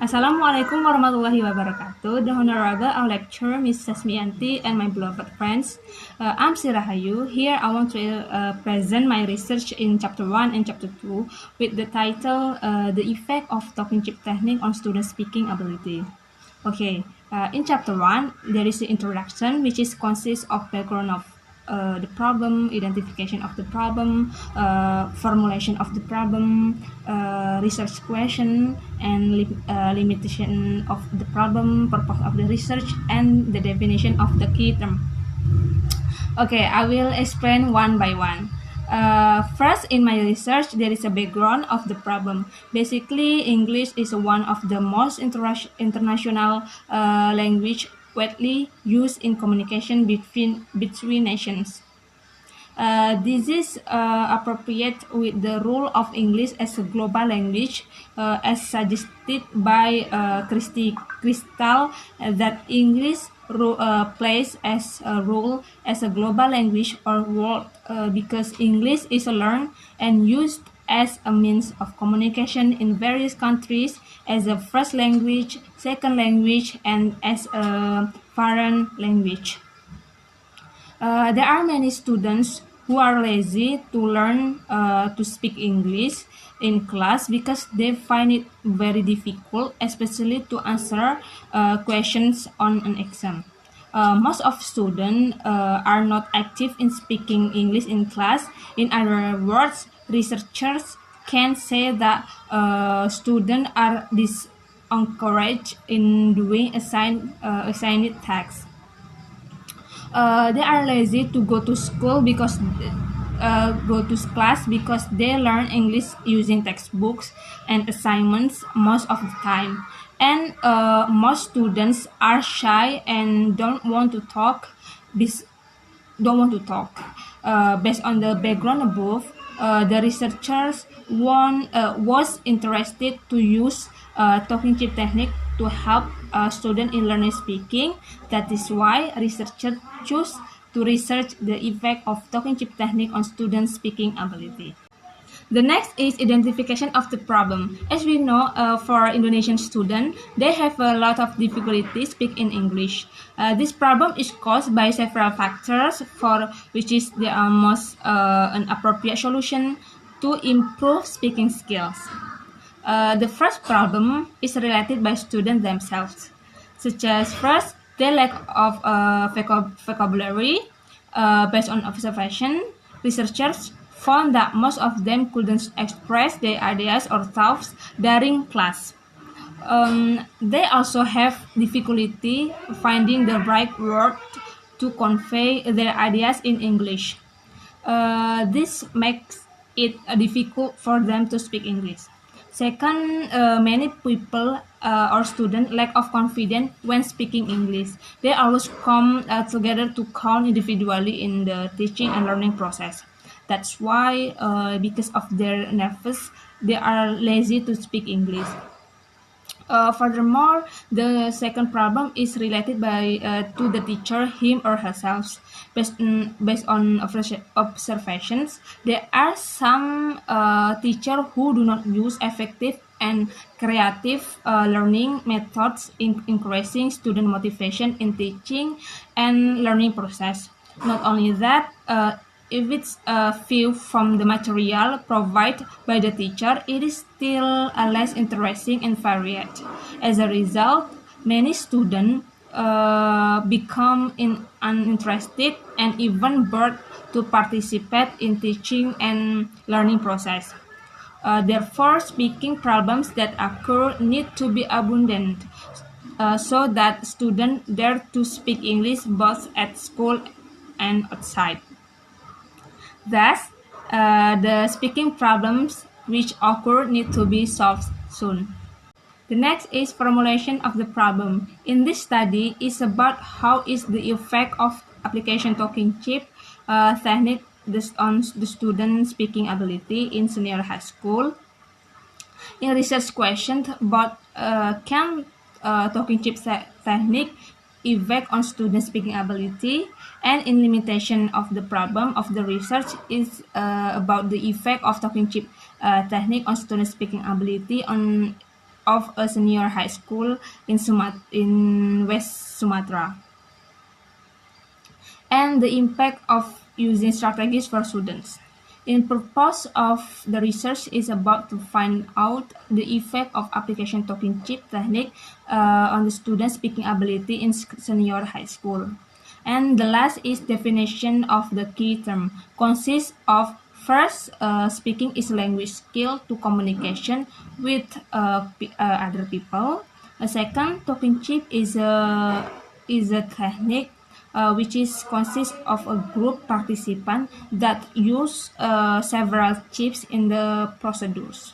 Assalamualaikum warahmatullahi wabarakatuh. The Honorable our lecturer, Ms. Sasmianti, and my beloved friends. I'm Sirahayu. Here I want to present my research in Chapter 1 and Chapter 2 with the title The Effect of Talking Chip Technique on Student Speaking Ability. Okay, in Chapter 1, there is the introduction, which consists of background of the problem, identification of the problem, formulation of the problem, research question, and limitation of the problem, purpose of the research, and the definition of the key term. Okay, I will explain one by one. First, in my research, there is a background of the problem. Basically, English is one of the most international language widely used in communication between nations. This is appropriate with the role of English as a global language, as suggested by Crystal, that English plays as a role as a global language or world because English is learned and used as a means of communication in various countries as a first language, second language, and as a foreign language. There are many students who are lazy to learn to speak English in class because they find it very difficult, especially to answer questions on an exam. Most of students are not active in speaking English in class. In other words, researchers can say that students are discouraged in doing assigned tasks. They are lazy to go to school because go to class because they learn English using textbooks and assignments most of the time. And most students are shy and don't want to talk. Based on the background above, the researchers was interested to use talking chip technique to help students in learning speaking. That is why researchers choose to research the effect of talking chip technique on students' speaking ability. The next is identification of the problem. As we know, for Indonesian students, they have a lot of difficulty speaking English. This problem is caused by several factors, for which is the most an appropriate solution to improve speaking skills. The first problem is related by students themselves, such as first, the lack of vocabulary. Based on observation, researchers found that most of them couldn't express their ideas or thoughts during class. They also have difficulty finding the right word to convey their ideas in English. This makes it difficult for them to speak English. Second, many people or students lack of confidence when speaking English. They always come together to count individually in the teaching and learning process. That's why, because of their nervous, they are lazy to speak English. Furthermore, the second problem is related to the teacher, him or herself. Based on observations, there are some teachers who do not use effective and creative learning methods in increasing student motivation in teaching and learning process. Not only that, if it's a view from the material provided by the teacher, it is still less interesting and varied. As a result, many students become uninterested and even bored to participate in teaching and learning process. Therefore, speaking problems that occur need to be abundant so that students dare to speak English both at school and outside. Thus, the speaking problems which occur need to be solved soon. The next is formulation of the problem. In this study is about how is the effect of application talking chip technique on the student speaking ability in senior high school. In research questions about can talking chip technique effect on student speaking ability, and in limitation of the problem of the research is about the effect of talking chip technique on student speaking ability on of a senior high school in West Sumatra, and the impact of using strategies for students. The purpose of the research is about to find out the effect of application talking chip technique on the student speaking ability in senior high school. And the last is definition of the key term. Consists of first, speaking is language skill to communication with other people. Second, talking chip is a technique which is consists of a group participant that use several chips in the procedures.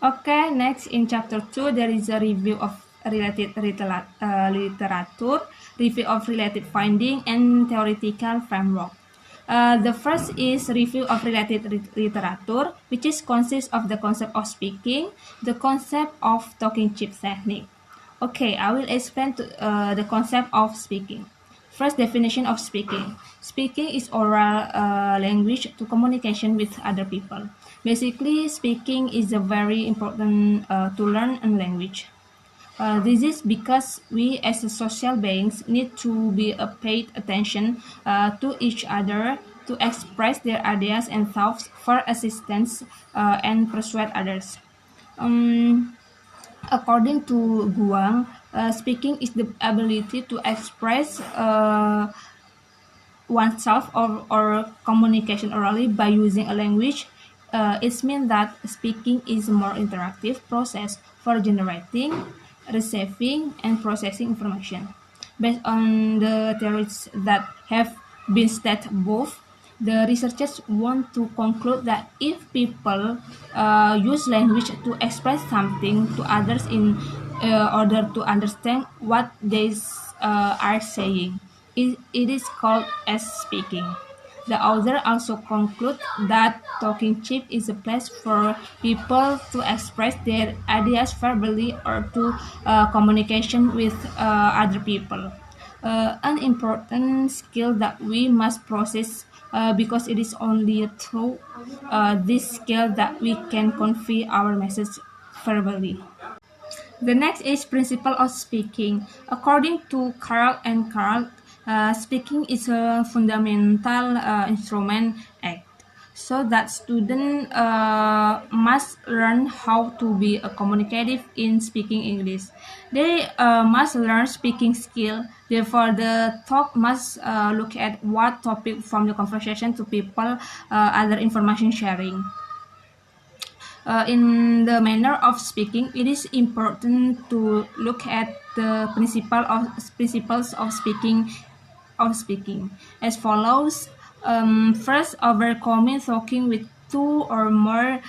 Okay, next in chapter 2 there is a review of related literature, review of related finding, and theoretical framework. The first is review of related literature, which is consists of the concept of speaking, the concept of talking chip technique. Okay, I will explain the concept of speaking. First, definition of speaking. Speaking is oral language to communication with other people. Basically, speaking is a very important to learn a language. This is because we as a social beings need to be paid attention to each other to express their ideas and thoughts for assistance and persuade others. According to Guang, speaking is the ability to express oneself or communication orally by using a language. It means that speaking is a more interactive process for generating, receiving, and processing information. Based on the theories that have been stated above, the researchers want to conclude that if people use language to express something to others in order to understand what they are saying, it is called as speaking. The author also concludes that talking chip is a place for people to express their ideas verbally or to communication with other people. An important skill that we must process because it is only through this skill that we can convey our message verbally. The next is principle of speaking. According to Carl and Carl, speaking is a fundamental instrument act. So that student must learn how to be communicative in speaking English. They must learn speaking skill. Therefore, the talk must look at what topic from the conversation to people, other information sharing. In the manner of speaking, it is important to look at the principles of speaking as follows. First, overcoming talking with two or more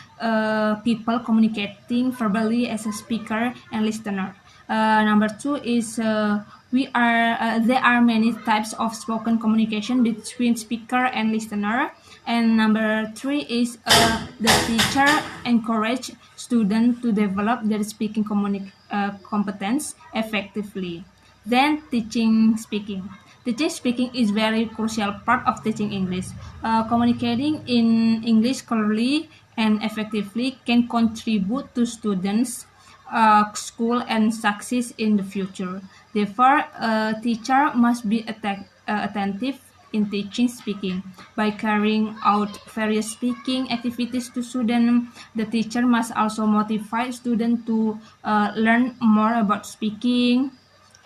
people communicating verbally as a speaker and listener. Number two is there are many types of spoken communication between speaker and listener. And number three is the teacher encourage students to develop their speaking competence effectively. Then teaching speaking. Teaching speaking is very crucial part of teaching English. Communicating in English clearly and effectively can contribute to students' school and success in the future. Therefore, a teacher must be attentive in teaching speaking. By carrying out various speaking activities to students, the teacher must also motivate students to learn more about speaking,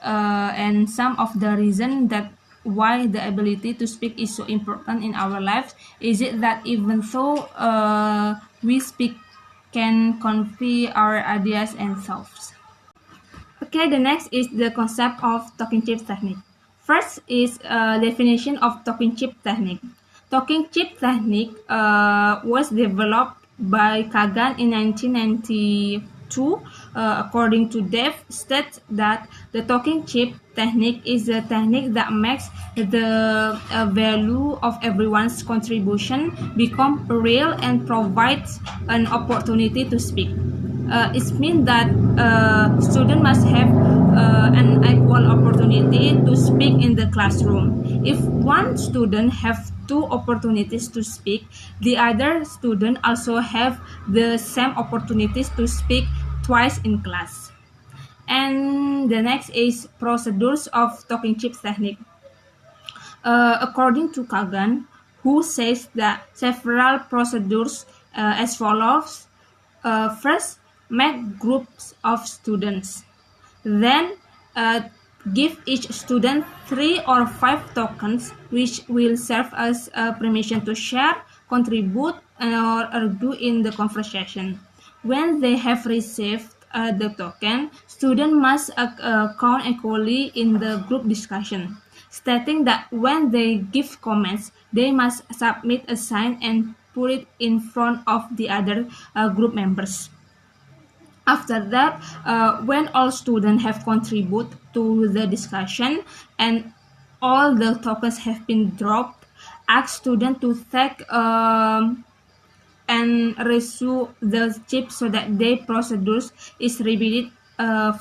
and some of the reason that why the ability to speak is so important in our lives is it that even though we speak can convey our ideas and thoughts. Okay, the next is the concept of talking chip technique. First is definition of talking chip technique. Talking chip technique was developed by Kagan in 1992. According to Dave, states that the talking chip technique is a technique that makes the value of everyone's contribution become real and provides an opportunity to speak. It means that students must have an equal opportunity to speak in the classroom. If one student have two opportunities to speak, the other student also have the same opportunities to speak twice in class. And the next is procedures of talking chips technique. According to Kagan, who says that several procedures as follows. First, make groups of students. Then, give each student 3 or 5 tokens, which will serve as permission to share, contribute, or argue in the conversation. When they have received the token, students must count equally in the group discussion, stating that when they give comments, they must submit a sign and put it in front of the other group members. After that, when all students have contributed to the discussion and all the tokens have been dropped, ask students to take and reissue the chip so that their procedures is repeated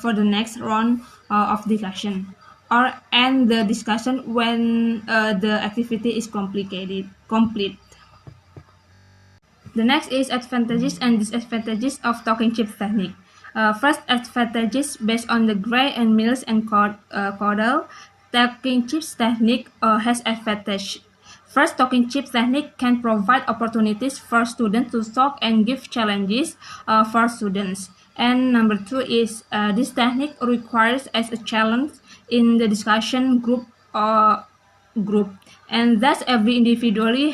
for the next round of discussion, or end the discussion when the activity is complete. The next is advantages and disadvantages of talking chips technique. First, advantages based on the Gray and Mills and Cordell. Talking chips technique has advantage. First, talking chips technique can provide opportunities for students to talk and give challenges for students. And number 2 is this technique requires as a challenge in the discussion group, and thus every individually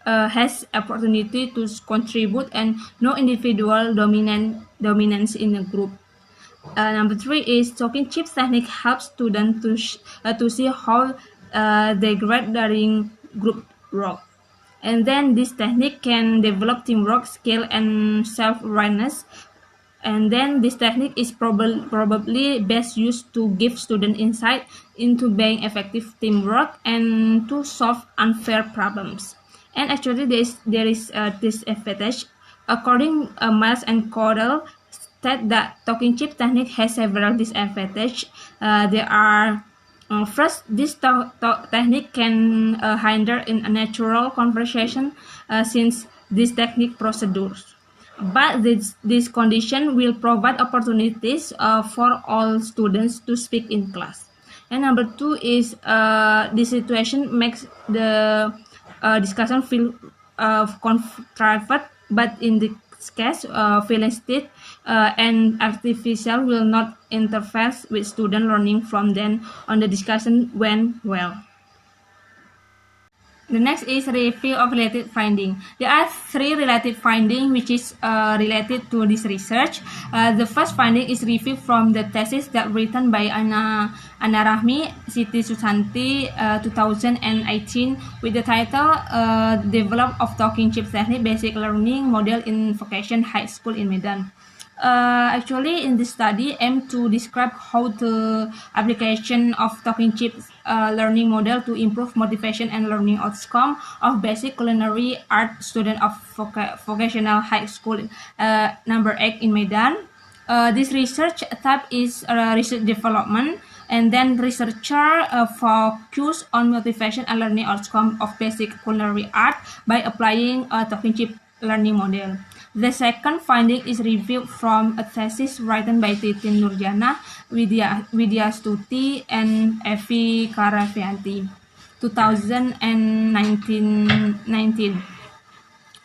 has opportunity to contribute and no individual dominance in a group. Number 3 is talking chips technique helps students to see how they grade during group work. And then this technique can develop teamwork skill and self-awareness. And then this technique is probably best used to give students insight into being effective teamwork and to solve unfair problems. And actually there is this advantage. According Miles and Cordell state that talking chip technique has several disadvantages. There are first, this technique can hinder in a natural conversation since this technique procedures. But this condition will provide opportunities for all students to speak in class. And number 2 is this situation makes the discussion feel private, but in this case, Philistine and artificial will not interfere with student learning from then on. The discussion went well. The next is review of related finding. There are 3 related findings which is related to this research. The first finding is review from the thesis that written by Anna Rahmi, Siti Susanti, 2018 with the title Develop of Talking Chips Technique Basic Learning Model in Vocation High School in Medan. Actually, in this study, aim to describe how the application of talking chips learning model to improve motivation and learning outcome of basic culinary art student of vocational high school number 8 in Medan. This research type is research development, and then researcher focus on motivation and learning outcome of basic culinary art by applying a talking chip learning model. The second finding is reviewed from a thesis written by Titin Nurjana, Widya Stuti, and Evi Karavianti, 2019,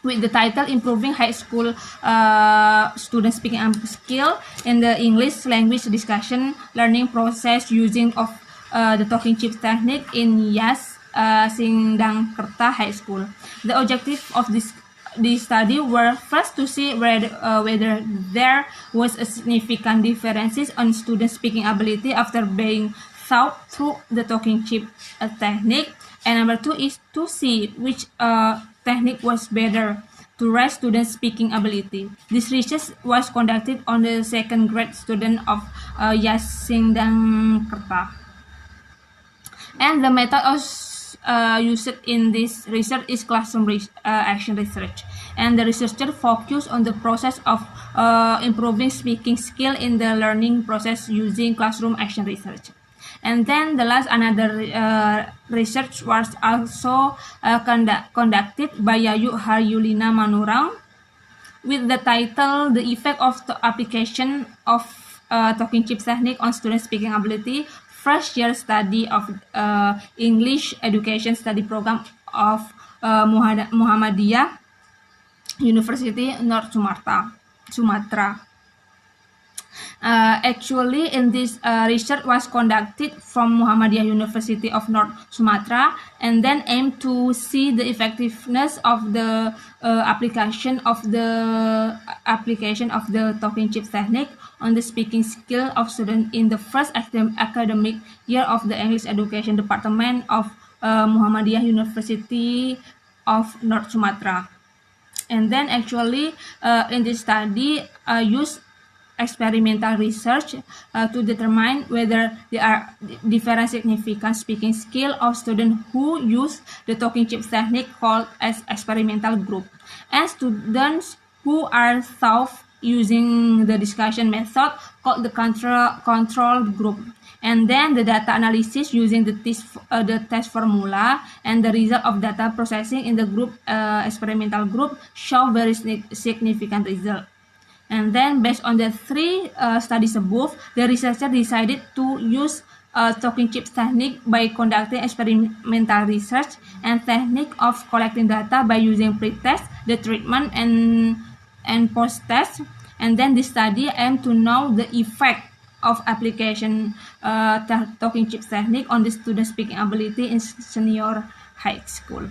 with the title Improving High School Student Speaking Skill in the English Language Discussion Learning Process Using of the Talking Chips Technique in Yas Sindangkerta High School. The objective of this study were first to see whether there was a significant differences on student speaking ability after being taught through the talking chip technique, and number 2 is to see which technique was better to raise student speaking ability. This research was conducted on the second grade student of Yas Sindangkerta, and the method of used in this research is classroom action research, and the researcher focused on the process of improving speaking skill in the learning process using classroom action research. And then the last another research was also conducted by Yayu Haryulina Manurang with the title "The Effect of the Application of Talking Chips Technique on Student Speaking Ability, First Year Study of English Education Study Program of Muhammadiyah University, North Sumatra. Actually, in this research was conducted from Muhammadiyah University of North Sumatra, and then aimed to see the effectiveness of the application of the talking chips technique on the speaking skill of students in the first academic year of the English Education Department of Muhammadiyah University of North Sumatra. And then actually in this study use experimental research to determine whether there are different significant speaking skill of students who use the talking chips technique called as experimental group, and students who are taught using the discussion method called the control group. And then the data analysis using the test formula and the result of data processing in the group experimental group show very significant result. And then based on the three studies above, the researcher decided to use talking chips technique by conducting experimental research and technique of collecting data by using pre-test, the treatment, and post-test. And then this study aimed to know the effect of application talking chips technique on the student speaking ability in senior high school.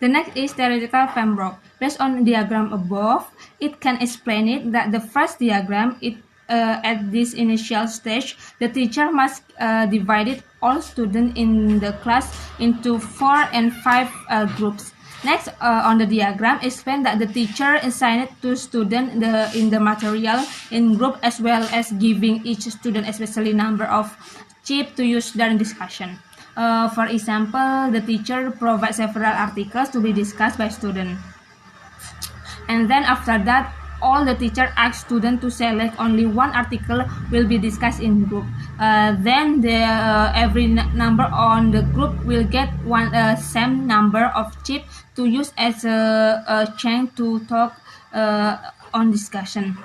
The next is theoretical framework. Based on the diagram above, it can explain it that the first diagram, at this initial stage, the teacher must divide all students in the class into 4 and 5 groups. Next, on the diagram, explain that the teacher assigned to student in the material in group, as well as giving each student especially number of chips to use during discussion. For example, the teacher provides several articles to be discussed by students. And then after that, all the teacher asks students to select only one article will be discussed in group. Then every number on the group will get one same number of chips to use as a chance to talk on discussion.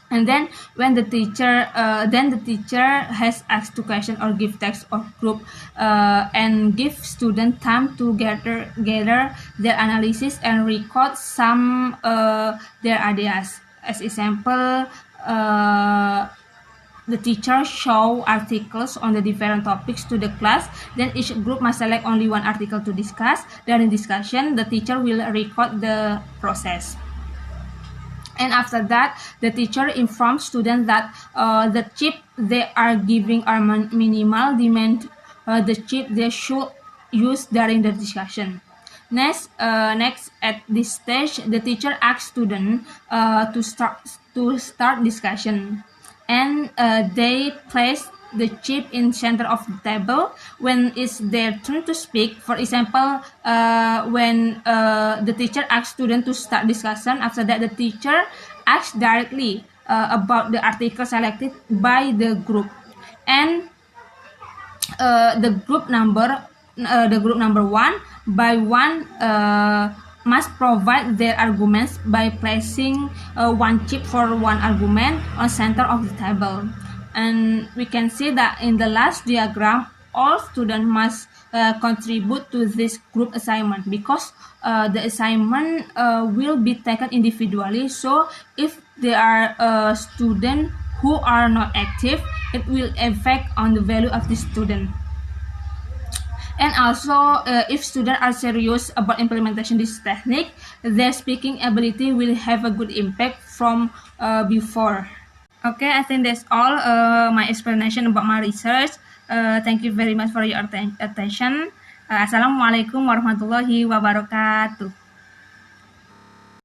And then when the teacher has asked to question or give text of group and give student time to gather their analysis and record some their ideas. As example, the teacher show articles on the different topics to the class. Then each group must select only one article to discuss. During discussion, the teacher will record the process. And after that, the teacher informs students that the chip they are giving are minimal demand the chip they should use during the discussion. Next, at this stage, the teacher asks students to start discussion, and they place the chip in center of the table when it's their turn to speak. For example, when the teacher asks students to start discussion, after that the teacher asks directly about the article selected by the group, and the group number one by one must provide their arguments by placing one chip for one argument on center of the table. And we can see that in the last diagram, all students must contribute to this group assignment, because the assignment will be taken individually. So if there are students who are not active, it will affect on the value of the student. And also, if students are serious about implementation this technique, their speaking ability will have a good impact from before. Okay, I think that's all my explanation about my research. Thank you very much for your attention. Assalamualaikum warahmatullahi wabarakatuh.